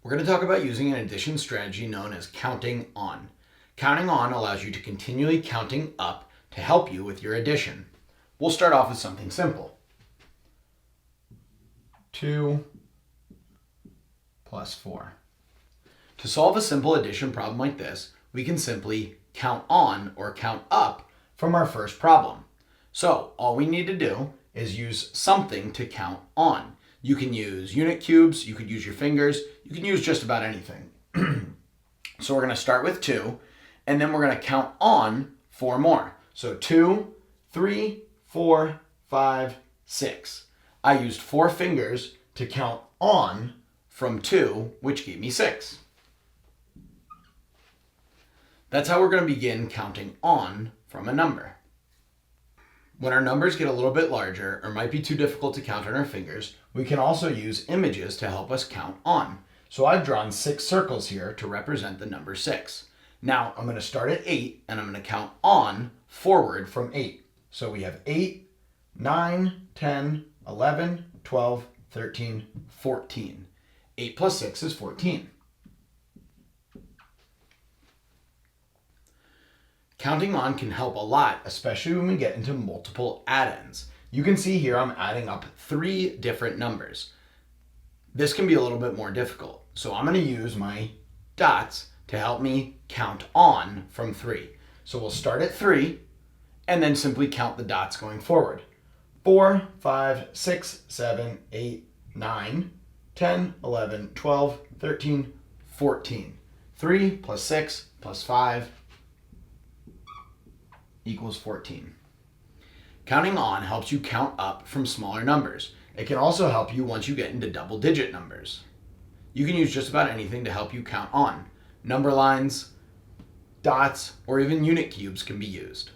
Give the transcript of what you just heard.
We're going to talk about using an addition strategy known as counting on. Counting on allows you to continually counting up to help you with your addition. We'll start off with something simple. 2 plus 4. To solve a simple addition problem like this, we can simply count on or count up from our first problem. So all we need to do is use something to count on. You can use unit cubes, you could use your fingers, you can use just about anything. So we're going to start with 2, and then we're going to count on 4 more. So 2, 3, 4, 5, 6. I used 4 fingers to count on from 2, which gave me 6. That's how we're going to begin counting on from a number. When our numbers get a little bit larger or might be too difficult to count on our fingers, we can also use images to help us count on. So I've drawn 6 circles here to represent the number 6. Now I'm going to start at 8 and I'm going to count on forward from 8. So we have 8, 9, 10, 11, 12, 13, 14. 8 plus 6 is 14. Counting on can help a lot, especially when we get into multiple add-ins. You can see here I'm adding up 3 different numbers. This can be a little bit more difficult. So I'm going to use my dots to help me count on from 3. So we'll start at 3 and then simply count the dots going forward. 4, 5, 6, 7, 8, 9, 10, 11, 12, 13, 14. 3 plus 6 plus 5 equals 14. Counting on helps you count up from smaller numbers. It can also help you once you get into double-digit numbers. You can use just about anything to help you count on. Number lines, dots, or even unit cubes can be used.